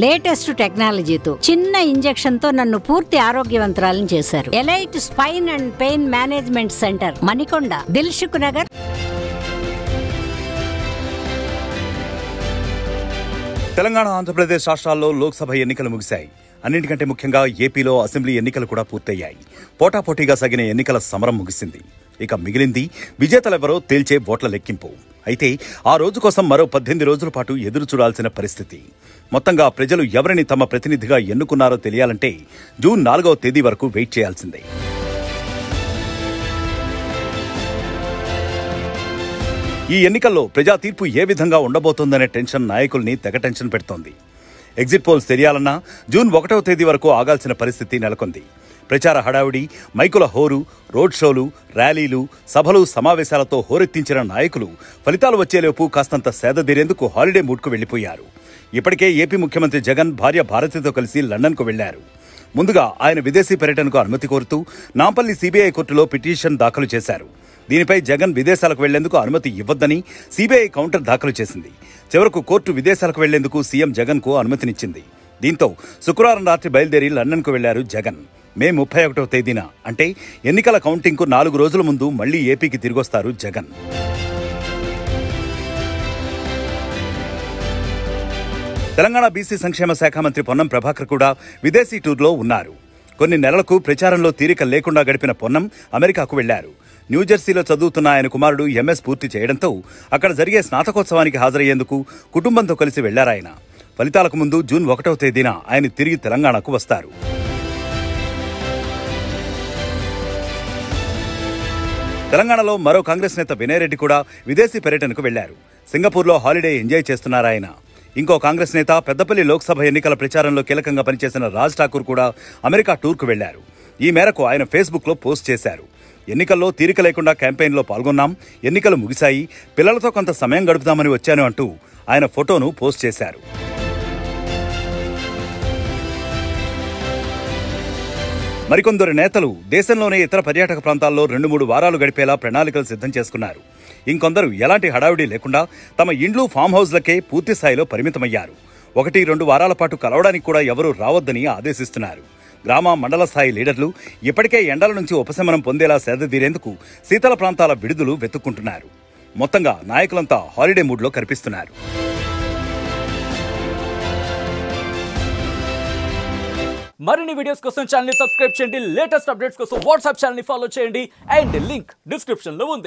Latest టెక్నాలజీతో చిన్న injection తో నన్ను పూర్తి ఆరోగ్యవంతురాలను చేశారు. Elite spine and pain management centre, Manikonda, Dilsukh Nagar. Telangana, Andhra Pradesh రాష్ట్రాల్లో లోక్సభ ఎన్నికలు ముగిశాయి. అన్నింటికంటే ముఖ్యంగా ఏపీలో అసెంబ్లీ ఎన్నికలు కూడా పూర్తయ్యాయి. పోటాపోటీగా సాగిన ఎన్నికల సమరం ముగిసింది. ఇక మిగిలింది విజేతలెవరో తేల్చే ఓట్ల లెక్కింపు. అయితే ఆ రోజు కోసం మరో 18 రోజుల పాటు ఎదురు చూడాల్సిన పరిస్థితి. మొత్తంగా ప్రజలు ఎవరిని తమ ప్రతినిధిగా ఎన్నుకున్నారో తెలియాలంటే జూన్ 4వ తేదీ వరకు వెయిట్ చేయాల్సిందే. ఈ ఎన్నికల్లో ప్రజా తీర్పు ఏ విధంగా ఉండబోతోందనే టెన్షన్ నాయకుల్ని తెగ టెన్షన్ పెడుతోంది. ఎగ్జిట్ పోల్స్ తెలియాలన్నా జూన్ 1వ తేదీ వరకు ఆగాల్సిన పరిస్థితి నెలకొంది. ప్రచార హడావుడి, మైకుల హోరు, రోడ్ షోలు, ర్యాలీలు, సభలు, సమావేశాలతో హోరెత్తించిన నాయకులు ఫలితాలు వచ్చేలోపు కాస్తంత సేదదీరేందుకు హాలిడే మూడ్కు వెళ్లిపోయారు. ఇప్పటికే ఏపీ ముఖ్యమంత్రి జగన్ భార్య భారతితో కలిసి లండన్కు వెళ్లారు. ముందుగా ఆయన విదేశీ పర్యటనకు అనుమతి కోరుతూ నాంపల్లి సిబిఐ కోర్టులో పిటిషన్ దాఖలు చేశారు. దీనిపై జగన్ విదేశాలకు వెళ్లేందుకు అనుమతి ఇవ్వొద్దని సిబిఐ కౌంటర్ దాఖలు చేసింది. చివరకు కోర్టు విదేశాలకు వెళ్లేందుకు సీఎం జగన్ కు అనుమతినిచ్చింది. దీంతో శుక్రవారం రాత్రి బయలుదేరి లండన్కు వెళ్లారు జగన్. మే 31వ తేదీన అంటే ఎన్నికల కౌంటింగ్కు 4 రోజుల ముందు మళ్లీ ఏపీకి తిరిగొస్తారు జగన్. తెలంగాణ బీసీ సంక్షేమ శాఖ మంత్రి పొన్నం ప్రభాకర్ కూడా విదేశీ టూర్లో ఉన్నారు. కొన్ని నెలలకు ప్రచారంలో తీరిక లేకుండా గడిపిన పొన్నం అమెరికాకు వెళ్లారు. న్యూజెర్సీలో చదువుతున్న ఆయన కుమారుడు ఎంఎస్ పూర్తి చేయడంతో అక్కడ జరిగే స్నాతకోత్సవానికి హాజరయ్యేందుకు కుటుంబంతో కలిసి వెళ్లారాయన. ఫలితాలకు ముందు జూన్ 1వ తేదీన ఆయన తిరిగి తెలంగాణకు వస్తారు. తెలంగాణలో మరో కాంగ్రెస్ నేత వినయ్ రెడ్డి కూడా విదేశీ పర్యటనకు వెళ్లారు. సింగపూర్లో హాలిడే ఎంజాయ్ చేస్తున్నారాయన. ఇంకో కాంగ్రెస్ నేత, పెద్దపల్లి లోక్సభ ఎన్నికల ప్రచారంలో కీలకంగా పనిచేసిన రాజ్ ఠాకూర్ కూడా అమెరికా టూర్కు వెళ్లారు. ఈ మేరకు ఆయన ఫేస్బుక్లో పోస్ట్ చేశారు. ఎన్నికల్లో తీరిక లేకుండా క్యాంపెయిన్లో పాల్గొన్నాం, ఎన్నికలు ముగిశాయి, పిల్లలతో కొంత సమయం గడుపుదామని వచ్చాను అంటూ ఆయన ఫోటోను పోస్ట్ చేశారు. మరికొందరు నేతలు దేశంలోనే ఇతర పర్యాటక ప్రాంతాల్లో 2-3 వారాలు గడిపేలా ప్రణాళికలు సిద్ధం చేసుకున్నారు. ఇంకొందరు ఎలాంటి హడావిడి లేకుండా తమ ఇండ్లు, ఫామ్ హౌస్లకే పూర్తి స్థాయిలో పరిమితమయ్యారు. 1-2 వారాల పాటు కలవడానికి కూడా ఎవరూ రావద్దని ఆదేశిస్తున్నారు. గ్రామ, మండల స్థాయి లీడర్లు ఇప్పటికే ఎండల నుంచి ఉపశమనం పొందేలా సేదతీరేందుకు శీతల ప్రాంతాల విడుదలు వెతుక్కుంటున్నారు. మొత్తంగా నాయకులంతా హాలిడే మూడ్లో కనిపిస్తున్నారు. మరిన్ని వీడియోస్ కోసం ఛానల్ ని సబ్స్క్రైబ్ చేయండి. లేటెస్ట్ అప్డేట్స్ కోసం వాట్సాప్ ఛానల్ ని ఫాలో చేయండి. అండ్ లింక్ డిస్క్రిప్షన్ లో ఉంది.